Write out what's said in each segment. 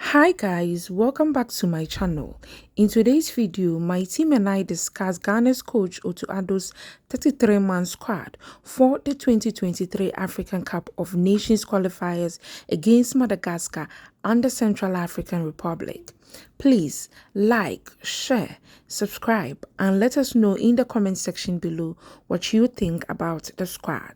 Hi guys, welcome back to my channel. In today's video, my team and I discuss Ghana's coach Otto Addo's 33-man squad for the 2023 African Cup of Nations qualifiers against Madagascar and the Central African Republic. Please like, share, subscribe, and let us know in the comment section below what you think about the squad.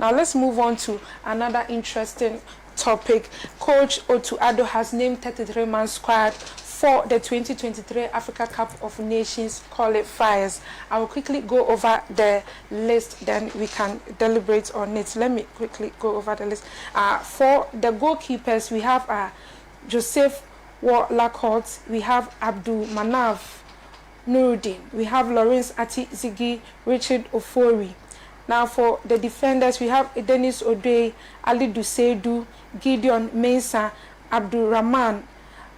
Now let's move on to another interesting topic. Coach Otto Addo has named 33-man squad for the 2023 Africa Cup of Nations qualifiers. I will quickly go over the list, then we can deliberate on it. Let me quickly go over the list. For the goalkeepers, we have Joseph Lacourt, we have Abdul Manaf Nuruddin, we have Lawrence Ati-Zigi, Richard Ofori. Now for the defenders, we have Dennis Odey, Ali Duseidu, Gideon Mensah, Abdul Rahman,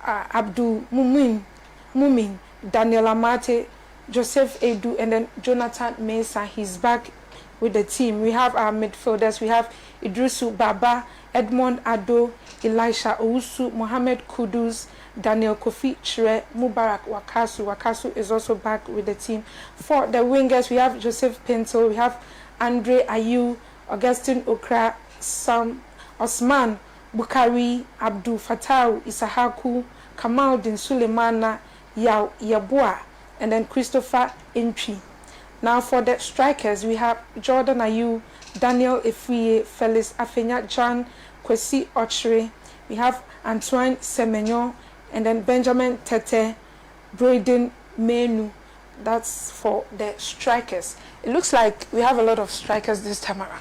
Abdul Mumin, Daniel Amate, Joseph Edu, and then Jonathan Mensah. He's back with the team. We have our midfielders. We have Idrisu Baba, Edmond Addo, Elisha Owusu, Mohamed Kudus, Daniel Kofi Chire, Mubarak Wakasu. Wakasu is also back with the team. For the wingers, we have Joseph Pinto, we have Andre Ayew, Augustine Okra, Sam Osman Bukari, Abdul Fatau Isahaku, Kamaldin Sulemana, Yabua, and then Christopher Entry. Now for the strikers, we have Jordan Ayew, Daniel Efriye, Felix Afenya Jan, Kwesi Ochre, we have Antoine Semenya, and then Benjamin Tete, Braden Menu. That's for the strikers. It looks like we have a lot of strikers this time around.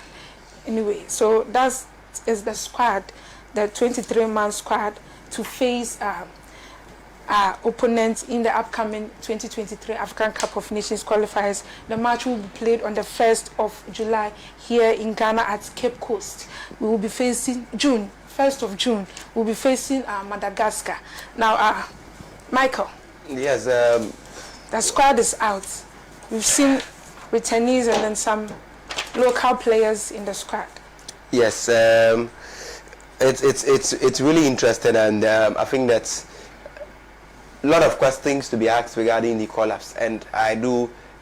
Anyway, so that is the squad, the 23-man squad to face our opponents in the upcoming 2023 African Cup of Nations qualifiers. The match will be played on the 1st of July here in Ghana at Cape Coast. We will be facing 1st of June, we'll be facing Madagascar. Now, Michael. Yes. The squad is out. We've seen returnees and then some local players in the squad. Yes, it's really interesting, and I think that's a lot of questions to be asked regarding the collapse. And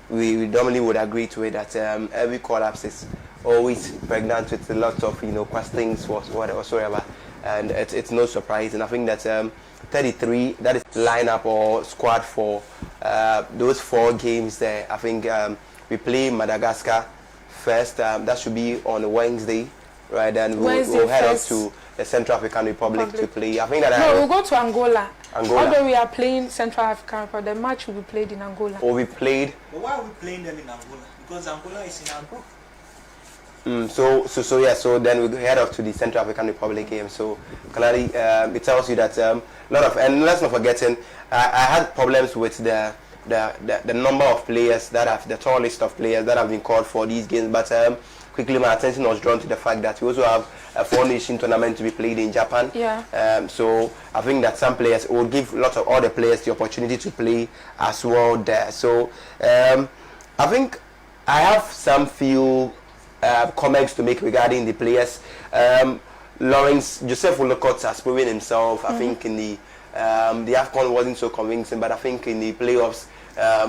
we normally would agree to it that every collapse is always pregnant with a lot of questions whatsoever, and it's no surprise. And I think that 33, that is lineup or squad for those 4 games there. I think we play Madagascar first. That should be on Wednesday, right? And we'll head up to the Central African Republic to play. I think that we'll go to Angola. Although we are playing Central African Republic, the match will be played in Angola. Or we played. But why are we playing them in Angola? Because Angola is in our group. So then we head off to the Central African Republic game. So clearly, it tells you that a lot of, and let's not forget, I had problems with the number of players that have, the tall list of players that have been called for these games. But quickly my attention was drawn to the fact that we also have a 4-nation tournament to be played in Japan. Yeah. So I think that some players will give all the players the opportunity to play as well there. So I think I have some few comments to make regarding the players. Lawrence Joseph Lacourt has proven himself. I think in the Afcon wasn't so convincing, but I think in the playoffs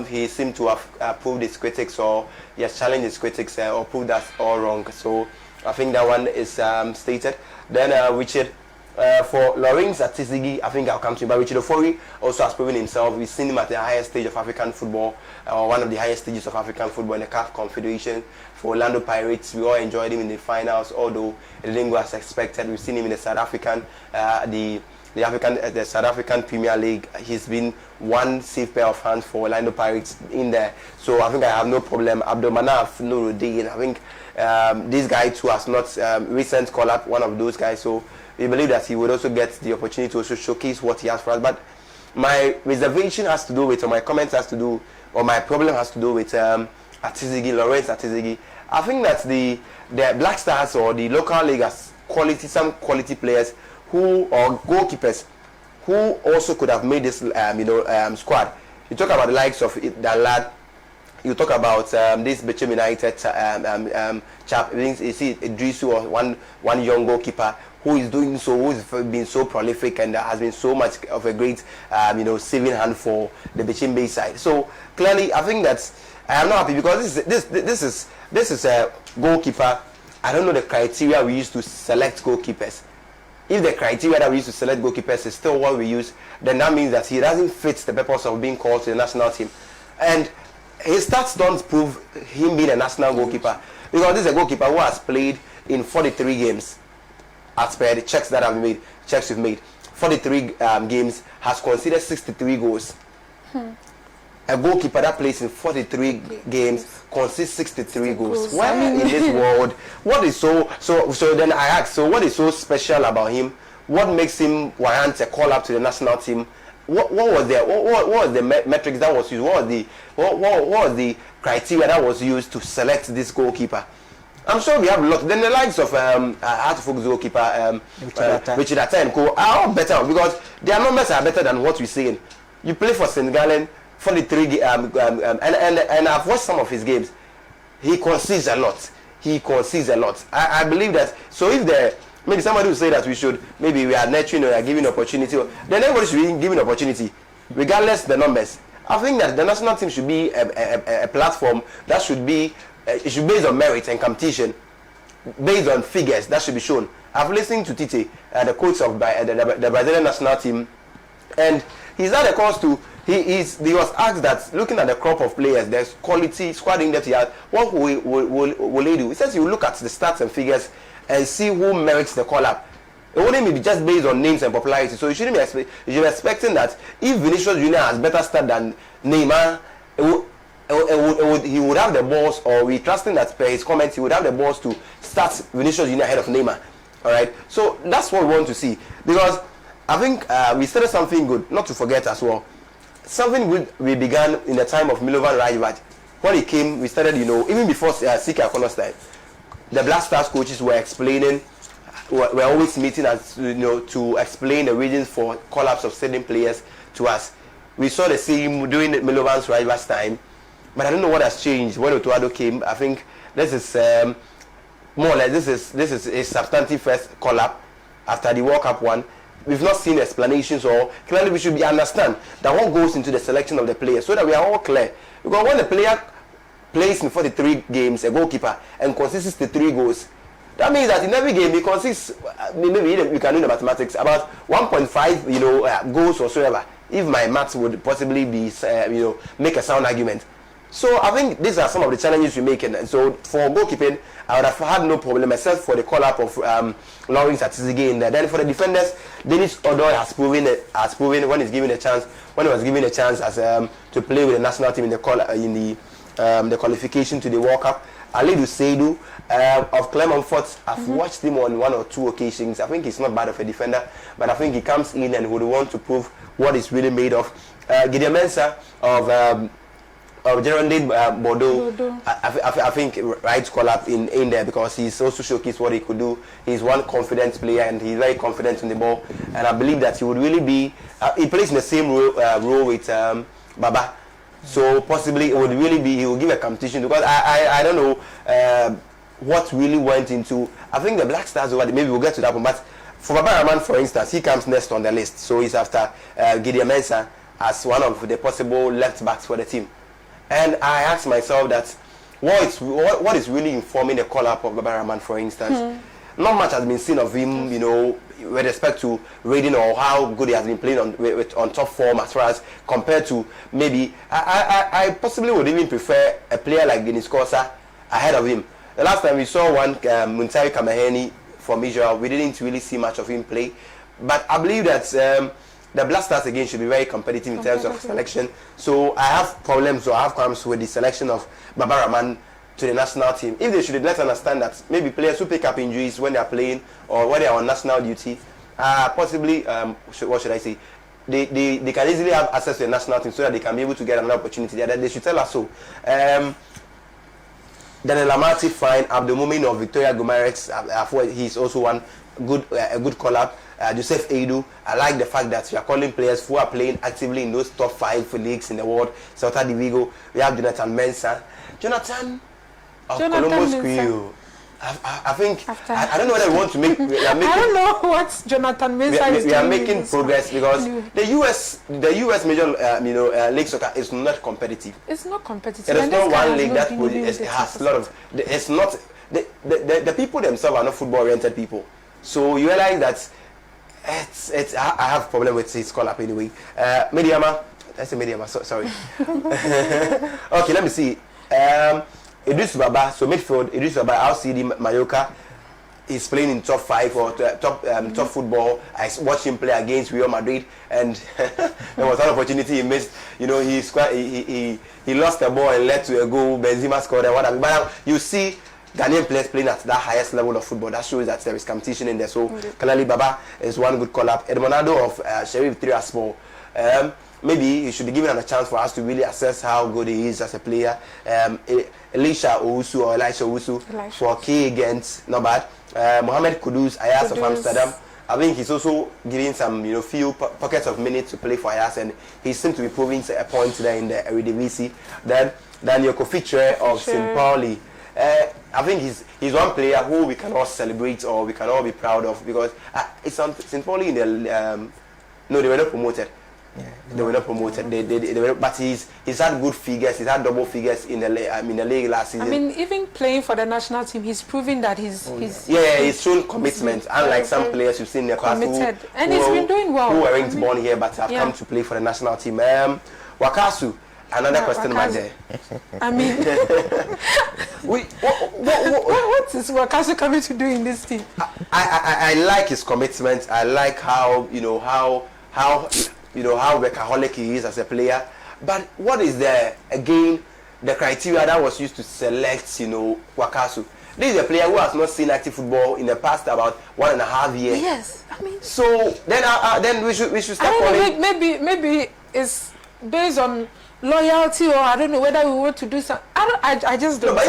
he seemed to have proved his critics, or he has challenged his critics, or proved that all wrong. So I think that one is stated. Then Richard, for Lawrence Ati-Zigi, I think I'll come to him, but Richard Ofori also has proven himself. We've seen him at the highest stage of African football, or one of the highest stages of African football in the CAF Confederation. For Orlando Pirates, we all enjoyed him in the finals, although it didn't go as expected. We've seen him in the South African, the South African Premier League. He's been one safe pair of hands for Orlando Pirates in there. So I think I have no problem. Abdul Manaf Nuruddin, I think this guy too has not recent call up one of those guys. So we believe that he would also get the opportunity to also showcase what he has for us. But my reservation has to do with, or my comments has to do, or my problem has to do with Ati-Zigi, Lawrence Ati-Zigi. I think that the Black Stars or the local league has some quality players or goalkeepers who also could have made this squad. You talk about the likes of Dalad, you talk about this Bechem United chap. You see Idrisu, or one young goalkeeper who is doing so, who's been so prolific and has been so much of a great saving hand for the Bechem Bay side. So clearly, I think that I am not happy because this is a goalkeeper. I don't know the criteria we use to select goalkeepers. If the criteria that we use to select goalkeepers is still what we use, then that means that he doesn't fit the purpose of being called to the national team. And his stats don't prove him being a national goalkeeper, because this is a goalkeeper who has played in 43 games. As per the checks that have been made, checks we've made, 43 games, has conceded 63 goals. A goalkeeper that plays in 43 games concedes 63 goals. Where in this world, what is so then I ask, so what is so special about him? What makes him warrant a call up to the national team? What was the metrics that was used? What was the criteria that was used to select this goalkeeper? I'm sure we have a lot. Then the likes of Hartford's goalkeeper Richard Atta and Co are all better, because their numbers are better than what we're saying. You play for St. Gallen, 43 and I've watched some of his games. He concedes a lot. I believe that. So if maybe somebody will say that maybe we are nurturing or we are giving opportunity, then everybody should be given opportunity, regardless the numbers. I think that the national team should be a platform that should be it should be based on merit and competition, based on figures that should be shown. I've listened to Tite, the coach of the Brazilian national team, and he's had a course to. He was asked that, looking at the crop of players, there's quality squad in depth he has. What will he do? He says you look at the stats and figures and see who merits the call up. It wouldn't be just based on names and popularity. So you shouldn't be you should be expecting that if Vinicius Junior has better stats than Neymar, he would have the balls, or we trusting that per his comments he would have the balls to start Vinicius Junior ahead of Neymar. All right. So that's what we want to see, because I think we started something good. Not to forget as well. Something good we began in the time of Milovan Rajevac. When he came, we started, even before Siki Akono's time, the Black Stars coaches were explaining, were always meeting us, to explain the reasons for call-ups of certain players to us. We saw the same during Milovan's Rajevac's time, but I don't know what has changed when Otto Addo came. I think this is more or less this is a substantive first call-up after the World Cup one. We've not seen explanations, or clearly we should understand that what goes into the selection of the player, so that we are all clear. Because when the player plays in 43 games, a goalkeeper, and concedes 63 goals, that means that in every game he concedes, maybe you can do the mathematics, about 1.5 goals or so ever, if my maths would possibly be make a sound argument. So I think these are some of the challenges we make, and so for goalkeeping, I would have had no problem except for the call-up of Lawrence Atisige in there. Then for the defenders, Dennis Odoi has proven when he's given a chance, when he was given a chance as to play with the national team in the qualification to the World Cup. Alidu Seidu of Clermont-Foot, I've watched him on one or two occasions. I think he's not bad of a defender, but I think he comes in and would want to prove what he's really made of. Gideon Mensah of Geraldine Bordeaux. I think right call up in there, because he's also showcased what he could do. He's one confident player, and he's very confident in the ball, and I believe that he would really be he plays in the same role with Baba, so possibly it would really be, he will give a competition, because I don't know what really went into. I think the Black Stars over there, maybe we'll get to that one, but for Baba Rahman, for instance, he comes next on the list, so he's after Gideon Mensah as one of the possible left backs for the team. And I asked myself that what is really informing the call-up of Baba Rahman, for instance. Not much has been seen of him, with respect to rating or how good he has been playing on top form, as far as compared to maybe I possibly would even prefer a player like Denis Kosa ahead of him. The last time we saw one Muntari Kamaheni from Israel, we didn't really see much of him play, but I believe that the Black Stars again should be very competitive in terms of selection. So I have problems, or I have qualms with the selection of Baba Rahman to the national team. If they should, let's understand that maybe players who pick up injuries when they are playing or when they are on national duty, possibly, what should I say? They can easily have access to the national team, so that they can be able to get another opportunity there. They should tell us so. Daniel Amati, fine. Abdulmumin of Victoria Gumarex, he's also a good call-up. Joseph Addo. I like the fact that we are calling players who are playing actively in those top 5 leagues in the world. Celta de Vigo. We have Jonathan Mensah. Jonathan of Columbus Crew. I think I don't know whether we want to make. I don't know what Jonathan Mensah is doing. We are making progress because the US major league soccer is not competitive. It's not competitive. There is not one league that has a lot of. It's not the people themselves are not football oriented people. So you realize that it's I have a problem with his call up anyway. Mediama, I say Mediama. Sorry. Okay, let me see. Idris Baba, so midfield, Idris Baba, LCD Mayoka is playing in top 5 or top football. I watched him play against Real Madrid, and there was an opportunity he missed. You know, he lost the ball and led to a goal. Benzema scored and whatever. But you see Ghanaian players playing at that highest level of football. That shows that there is competition in there. So clearly Baba is one good call up. Edmonado of Sheriff Tiraspol. Maybe he should be given a chance for us to really assess how good he is as a player. Elisha Owusu for K against, not bad. Mohamed Kudus, Ayas of Amsterdam. I think he's also giving some, few pockets of minutes to play for Ayas, and he seems to be proving a point there in the Eredivisie. Then Daniel Kofitre of St. Pauli. I think he's one player who we can all celebrate or we can all be proud of because it's on St. Pauli in the no, they were not promoted. Yeah, they were not promoted. They were, but he's had good figures. He's had double figures in the league last season. I mean, even playing for the national team, he's proving that he's he's shown commitment. Unlike some players you've seen in the past and he's been doing well. Who weren't born here but have come to play for the national team. Wakasu, another question mark there. I mean, what is Wakasu coming to do in this team? I like his commitment. I like how how workaholic he is as a player. But what is the criteria that was used to select Wakasu? This is a player who has not seen active football in the past about 1.5 years. Yes, I mean. So then we should start calling. Maybe it's based on loyalty, or I don't know whether we want to do something. I just don't. No, but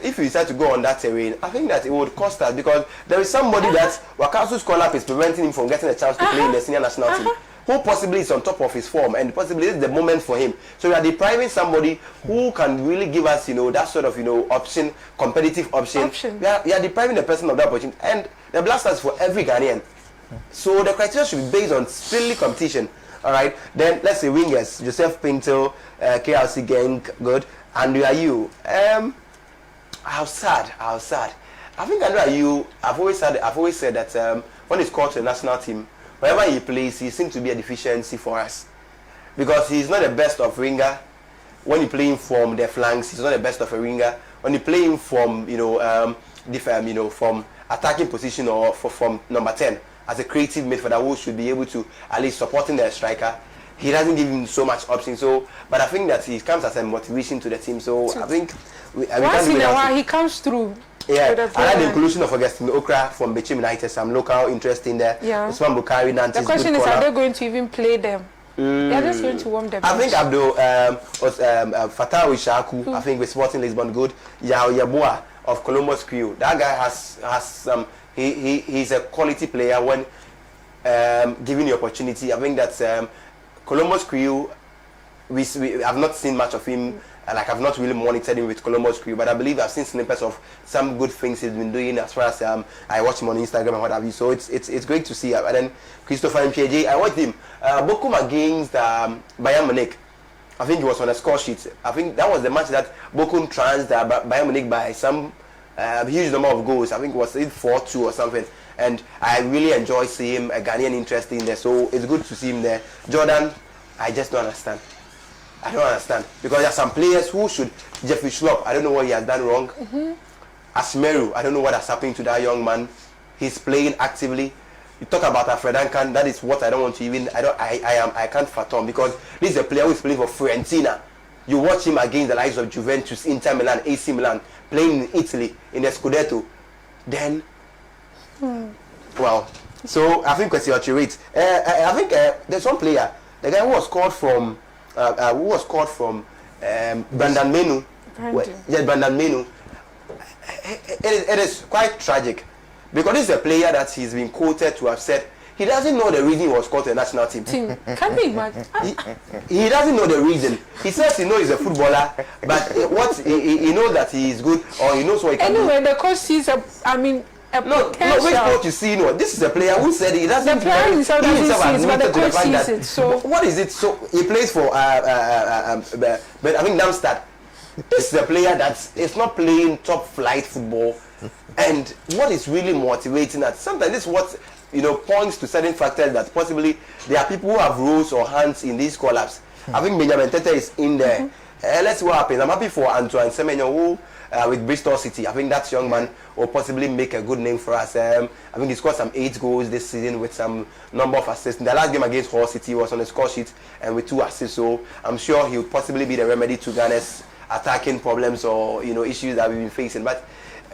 if you decide to go on that terrain, I think that it would cost us because there is somebody that Wakasu's call up is preventing him from getting a chance to play in the senior national team, who possibly is on top of his form and possibly is the moment for him. So we are depriving somebody who can really give us, that sort of, option, competitive option. We are depriving the person of that opportunity. And the Blasters for every Ghanaian. So the criteria should be based on strictly competition. All right. Then let's say wingers: Joseph Pinto, KLC Gang, good. Andrew Ayew. How sad. I think Andrew Ayew. I've always said that when he's called to the national team, wherever he plays, he seems to be a deficiency for us because he's not the best of winger. When you play him from the flanks, he's not the best of a winger. When you play him from from attacking position or from number 10 as a creative midfielder who should be able to at least supporting the striker, he doesn't give him so much option. So, but I think that he comes as a motivation to the team. So I think once in a while he comes through. Yeah, I like the inclusion of Augustine Okra from Bechim United, some local interest in there. Yeah. Usman Bukari, Nantes, the question is, are they going to even play them? They're just going to warm them. I think Abdul Fatah Wishaku, I think with Sporting Lisbon, good. Yao Yabua of Columbus Crew. That guy has some. He's a quality player when given the opportunity. I think that Columbus Crew, we have not seen much of him. Like I've not really monitored him with Columbus Crew, but I believe I've seen snippets of some good things he's been doing as far as I watch him on Instagram and what have you. So it's great to see. And then Christopher MPJ, I watched him Bochum against Bayern Munich. I think he was on a score sheet. I think that was the match that Bochum trounced Bayern Munich by some huge number of goals. I think it was 4-2 or something. And I really enjoy seeing a Ghanaian interest in there. So it's good to see him there. Jordan, I just don't understand. I don't understand because there are some players who should. Jeffrey Schlupp, I don't know what he has done wrong. Asmeru, I don't know what has happened to that young man. He's playing actively. You talk about Alfred Ankan, that is what I don't want to even. I can't fathom because this is a player who is playing for Fiorentina. You watch him against the likes of Juventus, Inter Milan, AC Milan, playing in Italy in the Scudetto. Then, well, so I think question your rate. I think there's one player, the guy who was called from. Brandon Menu. Brandon Menu. It is quite tragic because this is a player that he's been quoted to have said he doesn't know the reason he was called to the national team. Can you imagine? He doesn't know the reason. He says he knows he's a footballer, but he knows that he is good, or he knows what he can do. Anyway, the coach sees a No, which coach you see? No, this is a player who said he doesn't. The player himself doesn't see it, but the coach sees it. So what is it? So he plays for but I think Darmstadt. This is a player that is not playing top flight football, and what is really motivating that sometimes this is what points to certain factors that possibly there are people who have roles or hands in these call-ups. I think Benjamin Tete is in there. Let's see what happens. I'm happy for Antoine Semenya who. With Bristol City, I think that young man will possibly make a good name for us. I think he scored some 8 goals this season with some number of assists. In the last game against Hull City, he was on the score sheet and with 2 assists. So I'm sure he will possibly be the remedy to Ghana's attacking problems or issues that we've been facing. But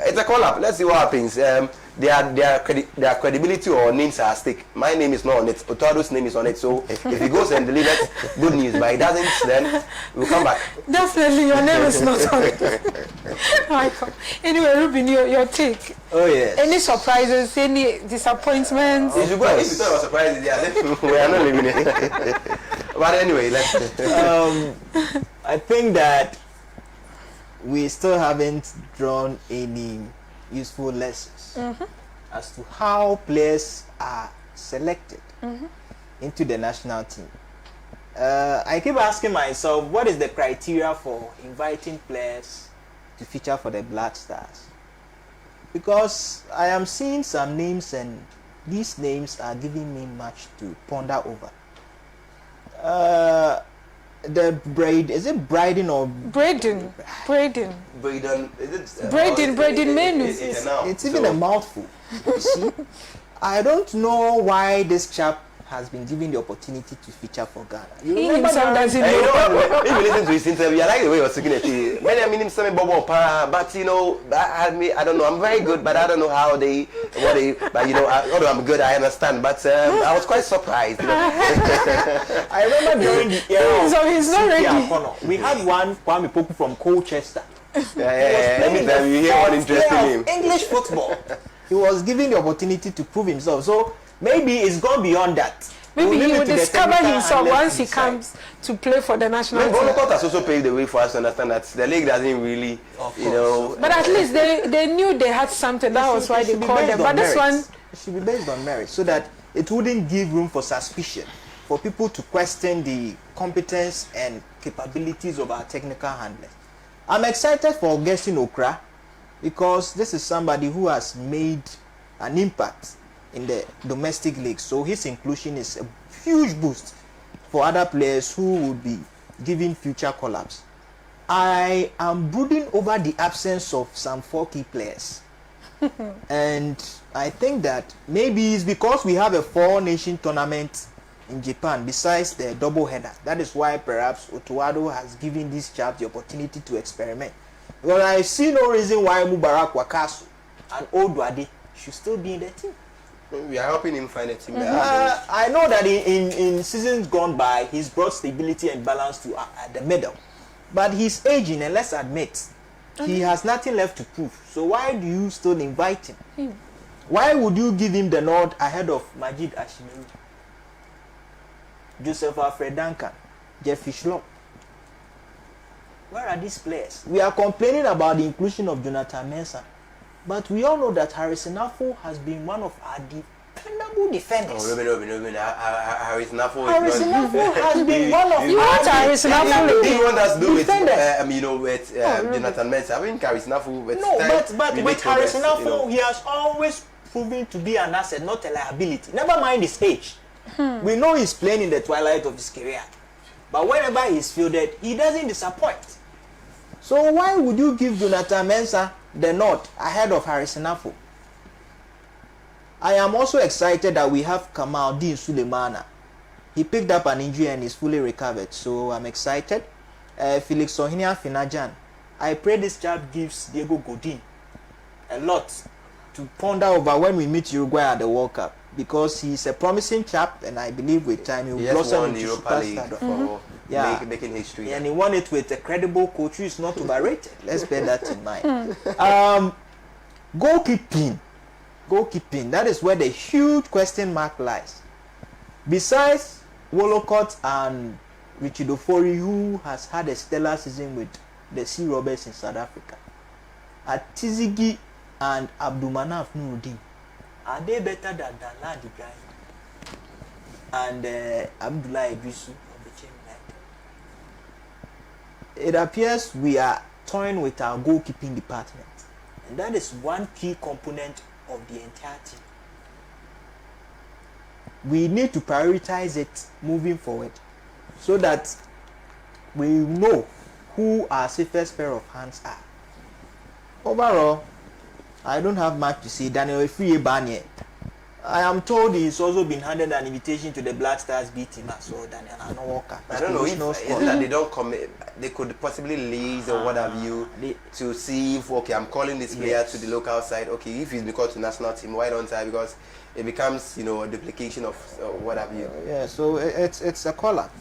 it's a call-up. Let's see what happens. Their credibility or names are at stake. My name is not on it. Otto Addo's name is on it. So if he goes and delivers, good news. But he doesn't, then we'll come back. Definitely, your name is not on it. Anyway, Ruben, your take. Oh yes. Any surprises? Any disappointments? If you thought it was surprising, yeah, we are not living it. But anyway, let's. I think that we still haven't drawn any useful lessons as to how players are selected into the national team. I keep asking myself, what is the criteria for inviting players to feature for the Black Stars? Because I am seeing some names and these names are giving me much to ponder over. Is it Braden or Braden? Braden, is it? Braden Menu. It's even a mouthful. You see, I don't know why this chap has been given the opportunity to feature for Ghana. He himself doesn't know. If you listen to his interview, I like the way he was speaking at you. Many I mean him saying Bobo, but I don't know. I'm very good, but I don't know how but although I'm good, I understand. But I was quite surprised. I remember during the era So he's not ready. Afcon, we had one Kwame Poku from Colchester. Anytime you hear one interesting name. English football. He was given the opportunity to prove himself. So maybe it's gone beyond that. Maybe he will discover himself once he comes to play for the national team. Bonaparte has also paved the way for us to understand that the league doesn't really, But at least they knew they had something. That was why they called them. But this one, it should be based on merit, so that it wouldn't give room for suspicion, for people to question the competence and capabilities of our technical handlers. I'm excited for Augustine Okra because this is somebody who has made an impact in the domestic league, so his inclusion is a huge boost for other players who would be given future call-ups. I am brooding over the absence of some 4 key players and I think that maybe it's because we have a 4-nation tournament in Japan besides the double header. That is why perhaps Otto Addo has given this chap the opportunity to experiment. Well, I see no reason why Mubarak Wakasu and Otto Addo should still be in the team. We are helping him find a team. I know that in seasons gone by, he's brought stability and balance to the middle. But he's aging, and let's admit, he has nothing left to prove. So why do you still invite him? Why would you give him the nod ahead of Majid Ashimeru, Joseph Alfred Duncan, Jeffrey Schlupp? Where are these players? We are complaining about the inclusion of Jonathan Mensah. But we all know that Harrison Affo has been one of our dependable defenders. Harrison Affo has been one of you want Harrison Affo? Do you want us to do with Jonathan Mensah? I think Harrison Affo. No, but with Harrison Affo, he has always proven to be an asset, not a liability. Never mind his age. We know he's playing in the twilight of his career, but whenever he's fielded, he doesn't disappoint. So why would you give Jonathan Mensah the nod ahead of Harrison Affo? I am also excited that we have Kamaldeen Sulemana. He picked up an injury and is fully recovered, so I'm excited. Felix Ohinia Finajan. I pray this chap gives Diego Godin a lot to ponder over when we meet Uruguay at the World Cup, because he's a promising chap, and I believe with time he will blossom into superstar. Making history. And he won it with a credible coach who is not overrated. Let's bear that in mind. Goalkeeping. Goalkeeping, that is where the huge question mark lies. Besides Wolcott and Richard Ofori, who has had a stellar season with the Sea Robbers in South Africa, Atizigi and Abdulmanaf Nuruddin, are they better than Danlad Ibrahim and Abdullah Idrisu of the Chain United? It appears we are toying with our goalkeeping department, and that is one key component of the entire team. We need to prioritize it moving forward so that we know who our safest pair of hands are. Overall, I don't have much to say. Daniel Efriye, I am told he's also been handed an invitation to the Black Stars B team as well. Daniel Walker. I don't know if that they don't come. They could possibly lease or what have you to see if I'm calling this player to the local side. Okay, if he's been called to national team, why don't I? Because it becomes a duplication of what have you. Yeah, so it's a call-up.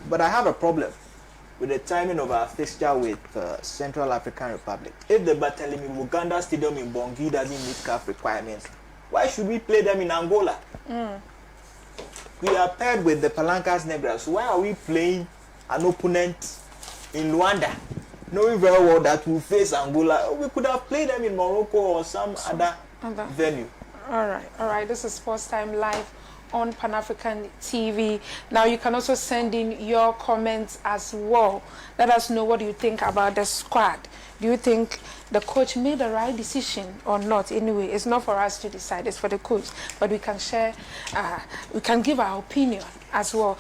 But I have a problem with the timing of our fixture with Central African Republic. If the Barthélemy Uganda Stadium in Bangui doesn't meet CAF requirements, why should we play them in Angola? We are paired with the Palancas Negras. Why are we playing an opponent in Luanda, knowing very well that we'll face Angola? We could have played them in Morocco or some other venue. All right. This is Sports Time Live on Pan-African TV. Now you can also send in your comments as well. Let us know what you think about the squad. Do you think the coach made the right decision or not? Anyway, it's not for us to decide, it's for the coach. But we can share, we can give our opinion as well.